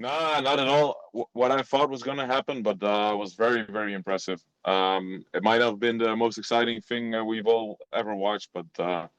Nah, not at all. What I thought was going to happen, but was very, very impressive. It might have been the most exciting thing we've all ever watched, but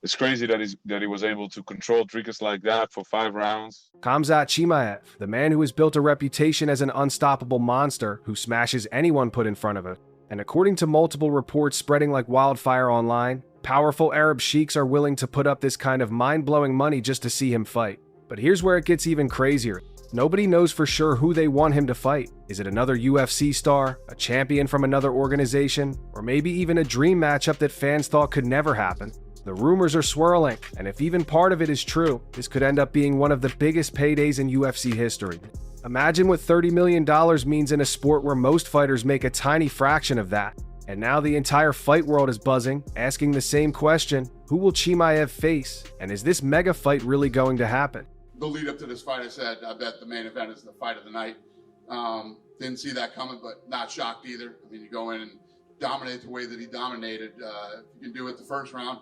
it's crazy that he was able to control Dricus like that for 5 rounds. Khamzat Chimaev, the man who has built a reputation as an unstoppable monster who smashes anyone put in front of him. And according to multiple reports spreading like wildfire online, powerful Arab sheiks are willing to put up this kind of mind-blowing money just to see him fight. But here's where it gets even crazier. Nobody knows for sure who they want him to fight. Is it another UFC star, a champion from another organization, or maybe even a dream matchup that fans thought could never happen? The rumors are swirling, and if even part of it is true, this could end up being one of the biggest paydays in UFC history. Imagine what $30 million means in a sport where most fighters make a tiny fraction of that. And now the entire fight world is buzzing, asking the same question: who will Chimaev face? And is this mega fight really going to happen? The lead up to this fight, I said, I bet the main event is the fight of the night. Didn't see that coming, but not shocked either. I mean, you go in and dominate the way that he dominated. If you can do it the first round,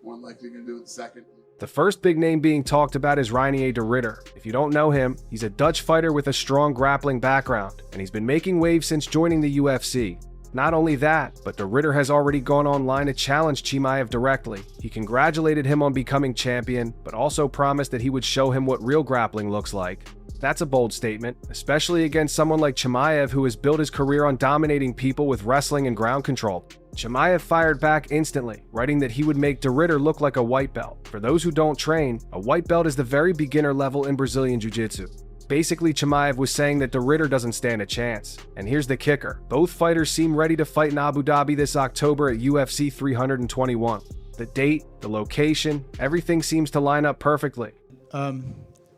more than likely you can do it the second. The first big name being talked about is Reinier de Ridder. If you don't know him, he's a Dutch fighter with a strong grappling background, and he's been making waves since joining the UFC. Not only that, but de Ridder has already gone online to challenge Chimaev directly. He congratulated him on becoming champion, but also promised that he would show him what real grappling looks like. That's a bold statement, especially against someone like Chimaev who has built his career on dominating people with wrestling and ground control. Chimaev fired back instantly, writing that he would make de Ridder look like a white belt. For those who don't train, a white belt is the very beginner level in Brazilian Jiu-Jitsu. Basically, Chimaev was saying that de Ridder doesn't stand a chance. And here's the kicker. Both fighters seem ready to fight in Abu Dhabi this October at UFC 321. The date, the location, everything seems to line up perfectly.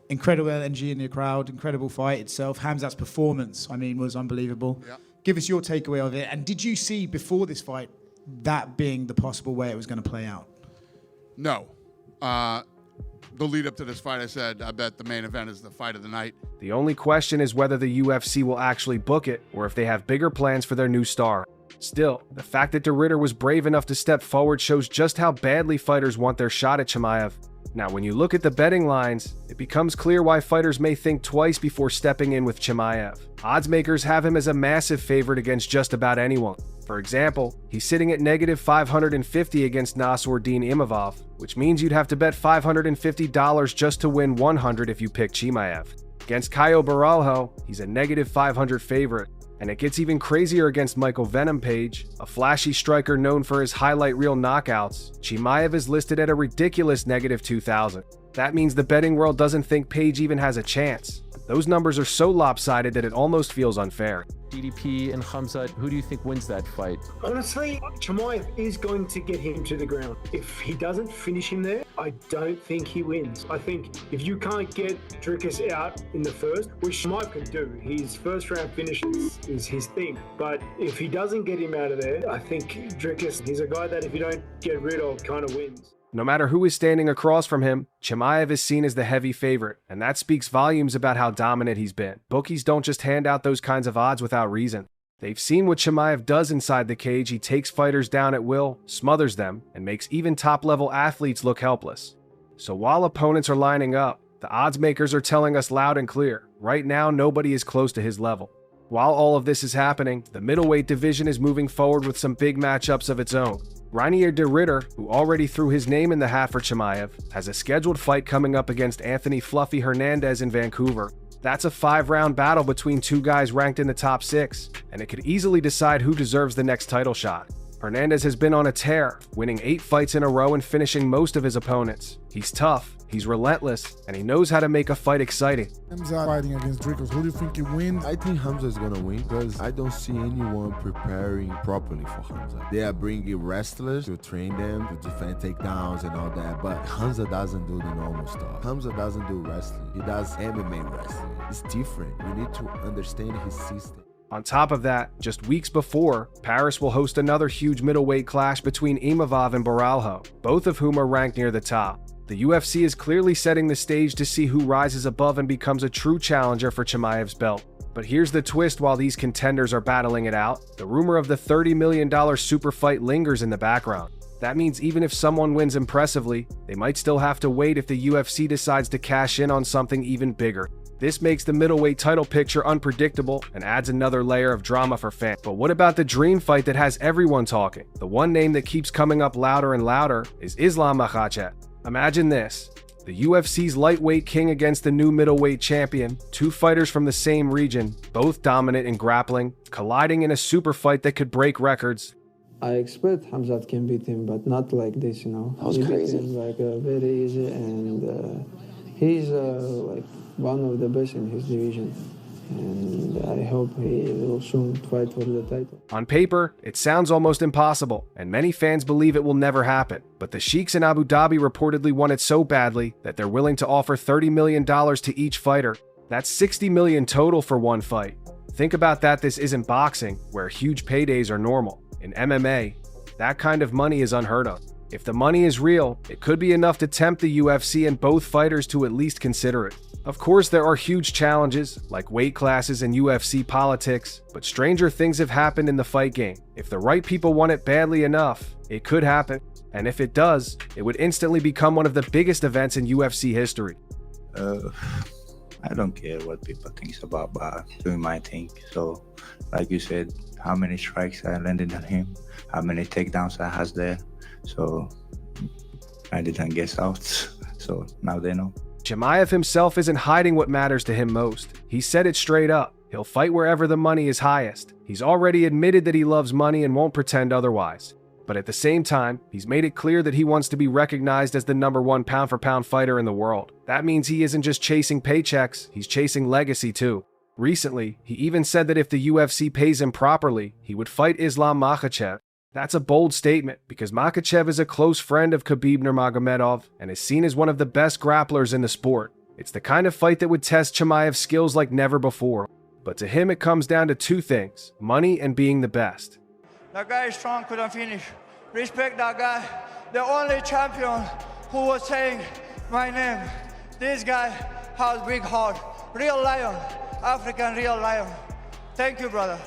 Incredible energy in the crowd, incredible fight itself. Khamzat's performance, was unbelievable. Yeah. Give us your takeaway of it. And did you see before this fight that being the possible way it was going to play out? No. The lead up to this fight, I said, I bet the main event is the fight of the night. The only question is whether the UFC will actually book it, or if they have bigger plans for their new star. Still, the fact that de Ridder was brave enough to step forward shows just how badly fighters want their shot at Chimaev. Now, when you look at the betting lines, it becomes clear why fighters may think twice before stepping in with Chimaev. Odds makers have him as a massive favorite against just about anyone. For example, he's sitting at negative 550 against Nassourdine Imavov, which means you'd have to bet $550 just to win 100 if you pick Chimaev. Against Caio Baralho, he's a negative 500 favorite. And it gets even crazier against Michael Venom Page, a flashy striker known for his highlight reel knockouts. Chimaev is listed at a ridiculous negative 2,000. That means the betting world doesn't think Page even has a chance. Those numbers are so lopsided that it almost feels unfair. DDP and Khamzat, who do you think wins that fight? Honestly, Chimaev is going to get him to the ground. If he doesn't finish him there, I don't think he wins. I think if you can't get Dricus out in the first, which Chimaev can do, his first round finish is his thing. But if he doesn't get him out of there, I think Dricus, he's a guy that if you don't get rid of, kind of wins. No matter who is standing across from him, Chimaev is seen as the heavy favorite, and that speaks volumes about how dominant he's been. Bookies don't just hand out those kinds of odds without reason. They've seen what Chimaev does inside the cage. He takes fighters down at will, smothers them, and makes even top-level athletes look helpless. So while opponents are lining up, the odds makers are telling us loud and clear, right now nobody is close to his level. While all of this is happening, the middleweight division is moving forward with some big matchups of its own. Reinier de Ridder, who already threw his name in the hat for Chimaev, has a scheduled fight coming up against Anthony Fluffy Hernandez in Vancouver. That's a 5-round battle between two guys ranked in the top 6, and it could easily decide who deserves the next title shot. Hernandez has been on a tear, winning 8 fights in a row and finishing most of his opponents. He's tough, he's relentless, and he knows how to make a fight exciting. Khamzat fighting against Dricus. Who do you think he wins? I think Khamzat is gonna win because I don't see anyone preparing properly for Khamzat. They are bringing wrestlers to train them to defend takedowns and all that, but Khamzat doesn't do the normal stuff. Khamzat doesn't do wrestling. He does MMA wrestling. It's different. You need to understand his system. On top of that, just weeks before, Paris will host another huge middleweight clash between Imavov and Baralho, both of whom are ranked near the top. The UFC is clearly setting the stage to see who rises above and becomes a true challenger for Chimaev's belt. But here's the twist: while these contenders are battling it out, the rumor of the $30 million super fight lingers in the background. That means even if someone wins impressively, they might still have to wait if the UFC decides to cash in on something even bigger. This makes the middleweight title picture unpredictable and adds another layer of drama for fans. But what about the dream fight that has everyone talking? The one name that keeps coming up louder and louder is Islam Makhachev. Imagine this. The UFC's lightweight king against the new middleweight champion, two fighters from the same region, both dominant in grappling, colliding in a super fight that could break records. I expect Khamzat can beat him, but not like this, you know. That was crazy. Beat him like very easy, and he's like one of the best in his division. And I hope he will soon fight for the title. On paper, it sounds almost impossible, and many fans believe it will never happen. But the Sheiks in Abu Dhabi reportedly want it so badly that they're willing to offer $30 million to each fighter. That's $60 million total for one fight. Think about that. This isn't boxing, where huge paydays are normal. In MMA, that kind of money is unheard of. If the money is real, it could be enough to tempt the UFC and both fighters to at least consider it. Of course, there are huge challenges, like weight classes and UFC politics, but stranger things have happened in the fight game. If the right people want it badly enough, it could happen. And if it does, it would instantly become one of the biggest events in UFC history. I don't care what people think about, but doing my thing. So, like you said, how many strikes I landed on him, how many takedowns I has there. So, I didn't guess out. So, now they know. Chimaev himself isn't hiding what matters to him most. He said it straight up. He'll fight wherever the money is highest. He's already admitted that he loves money and won't pretend otherwise. But at the same time, he's made it clear that he wants to be recognized as the #1 pound-for-pound fighter in the world. That means he isn't just chasing paychecks, he's chasing legacy too. Recently, he even said that if the UFC pays him properly, he would fight Islam Makhachev. That's a bold statement because Makhachev is a close friend of Khabib Nurmagomedov and is seen as one of the best grapplers in the sport. It's the kind of fight that would test Chimaev's skills like never before. But to him, it comes down to two things: money and being the best. That guy is strong, couldn't finish. Respect that guy. The only champion who was saying my name. This guy has big heart. Real lion. African real lion. Thank you, brother.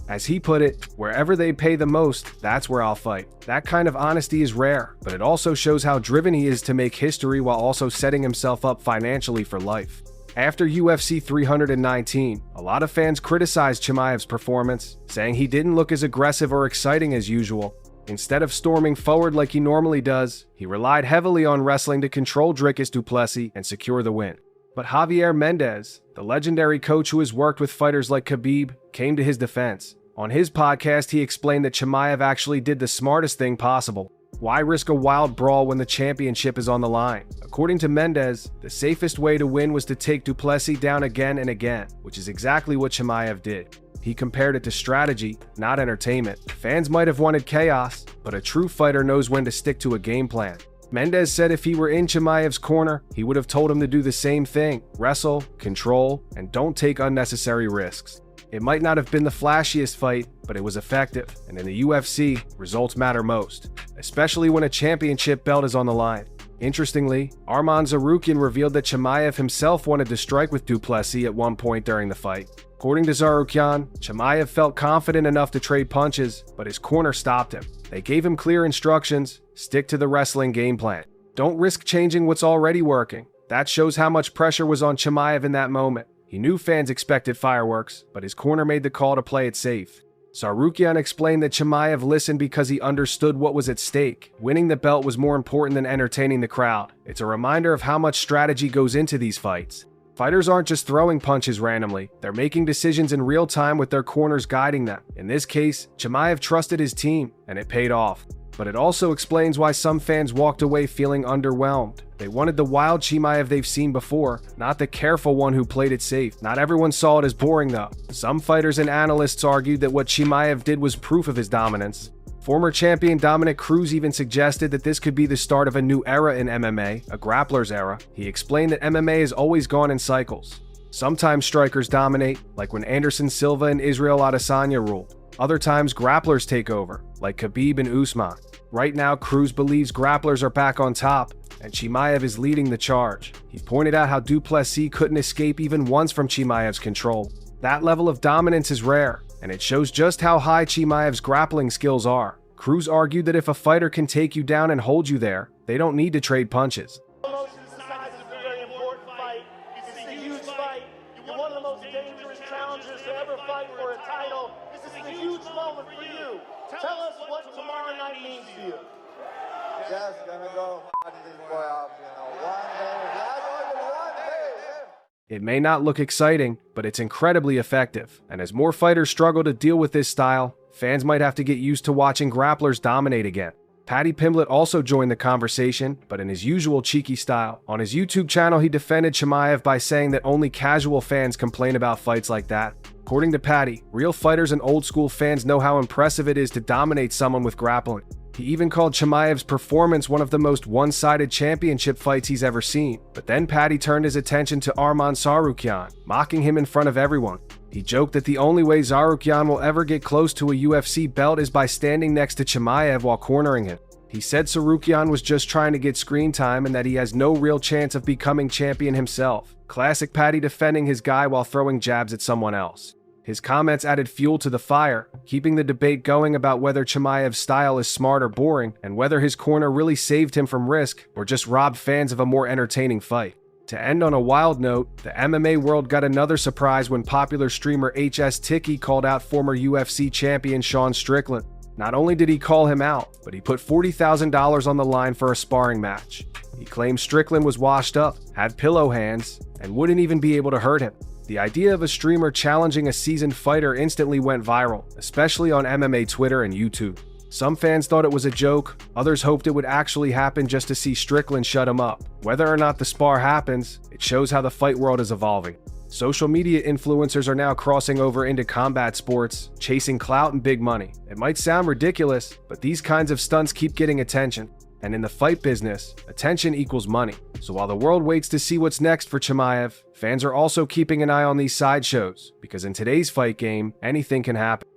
As he put it, wherever they pay the most, that's where I'll fight. That kind of honesty is rare, but it also shows how driven he is to make history while also setting himself up financially for life. After UFC 319, a lot of fans criticized Chimaev's performance, saying he didn't look as aggressive or exciting as usual. Instead of storming forward like he normally does, he relied heavily on wrestling to control Dricus du Plessis and secure the win. But Javier Mendez, the legendary coach who has worked with fighters like Khabib, came to his defense. On his podcast, he explained that Chimaev actually did the smartest thing possible. Why risk a wild brawl when the championship is on the line? According to Mendez, the safest way to win was to take du Plessis down again and again, which is exactly what Chimaev did. He compared it to strategy, not entertainment. Fans might have wanted chaos, but a true fighter knows when to stick to a game plan. Mendez said if he were in Chimaev's corner, he would have told him to do the same thing: wrestle, control, and don't take unnecessary risks. It might not have been the flashiest fight, but it was effective, and in the UFC, results matter most, especially when a championship belt is on the line. Interestingly, Arman Tsarukyan revealed that Chimaev himself wanted to strike with du Plessis at one point during the fight. According to Tsarukyan, Chimaev felt confident enough to trade punches, but his corner stopped him. They gave him clear instructions: stick to the wrestling game plan. Don't risk changing what's already working. That shows how much pressure was on Chimaev in that moment. He knew fans expected fireworks, but his corner made the call to play it safe. Tsarukyan explained that Chimaev listened because he understood what was at stake. Winning the belt was more important than entertaining the crowd. It's a reminder of how much strategy goes into these fights. Fighters aren't just throwing punches randomly, they're making decisions in real time with their corners guiding them. In this case, Chimaev trusted his team, and it paid off. But it also explains why some fans walked away feeling underwhelmed. They wanted the wild Chimaev they've seen before, not the careful one who played it safe. Not everyone saw it as boring though. Some fighters and analysts argued that what Chimaev did was proof of his dominance. Former champion Dominic Cruz even suggested that this could be the start of a new era in MMA, a grappler's era. He explained that MMA has always gone in cycles. Sometimes strikers dominate, like when Anderson Silva and Israel Adesanya ruled. Other times grapplers take over, like Khabib and Usman. Right now, Cruz believes grapplers are back on top, and Chimaev is leading the charge. He pointed out how du Plessis couldn't escape even once from Chimaev's control. That level of dominance is rare, and it shows just how high Chimaev's grappling skills are. Cruz argued that if a fighter can take you down and hold you there, they don't need to trade punches. It's a very important fight. It's a huge fight. You're one of the most dangerous challengers to ever fight for a title. This is a huge moment for you. Tell us what tomorrow night means to you. Just gonna go this boy off, one day. One day. It may not look exciting, but it's incredibly effective. And as more fighters struggle to deal with this style, fans might have to get used to watching grapplers dominate again. Paddy Pimblett also joined the conversation, but in his usual cheeky style. On his YouTube channel, he defended Chimaev by saying that only casual fans complain about fights like that. According to Paddy, real fighters and old-school fans know how impressive it is to dominate someone with grappling. He even called Chimaev's performance one of the most one-sided championship fights he's ever seen. But then Paddy turned his attention to Arman Tsarukyan, mocking him in front of everyone. He joked that the only way Tsarukyan will ever get close to a UFC belt is by standing next to Chimaev while cornering him. He said Tsarukyan was just trying to get screen time and that he has no real chance of becoming champion himself. Classic Paddy defending his guy while throwing jabs at someone else. His comments added fuel to the fire, keeping the debate going about whether Chimaev's style is smart or boring, and whether his corner really saved him from risk or just robbed fans of a more entertaining fight. To end on a wild note, the MMA world got another surprise when popular streamer HS Tiki called out former UFC champion Sean Strickland. Not only did he call him out, but he put $40,000 on the line for a sparring match. He claimed Strickland was washed up, had pillow hands, and wouldn't even be able to hurt him. The idea of a streamer challenging a seasoned fighter instantly went viral, especially on MMA Twitter and YouTube. Some fans thought it was a joke, others hoped it would actually happen just to see Strickland shut him up. Whether or not the spar happens, it shows how the fight world is evolving. Social media influencers are now crossing over into combat sports, chasing clout and big money. It might sound ridiculous, but these kinds of stunts keep getting attention. And in the fight business, attention equals money. So while the world waits to see what's next for Chimaev, fans are also keeping an eye on these sideshows, because in today's fight game, anything can happen.